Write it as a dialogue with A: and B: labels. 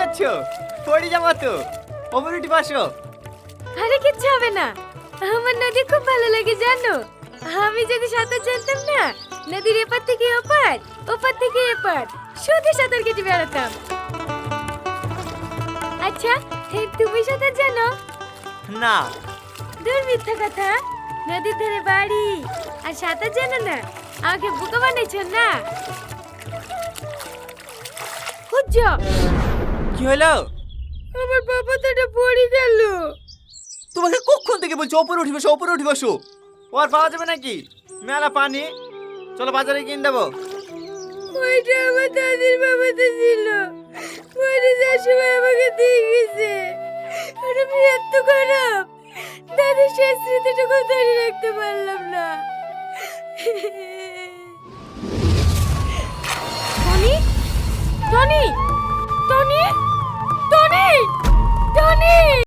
A: করছো? পড়ে যাবো তো, ওপরে উঠে বসো।
B: আরে কিচ্ছু হবে না, আমার নদী খুব ভালো লাগে জানো। আমি যদি সাঁতার জানতাম না, নদীর এপার থেকে ওপার, ওপার থেকে এপার শুধু সাঁতার কেটে বেড়াতাম। আচ্ছা, তুমি সাঁতার জানো?
A: না।
B: দূর মিথ্যা কথা, নদীর ধারে বাড়ি আর সাঁতার জানো না? আমাকে বোকা বানাইছো না? হুজ্জা,
A: কি হলো?
B: আমার বাবা তো এটা পড়ে গেল।
A: তোমাকে কখন থেকে বলছো ওপরে উঠে বসো, ওপরে উঠে বসো? ও আর পাওয়া যাবে নাকি? মেলা পানি, চলো বাজারে কিনে দেবো।
B: ওইটা আমার দাদির বাবাতে ছিল, পরে যাওয়ার সময় আমাকে দিয়ে গেছে। আর আমি এত খারাপ, দাদির শেষ স্মৃতিটুকু ধরে রাখতে পারলাম না। Tony, Tony, Tony.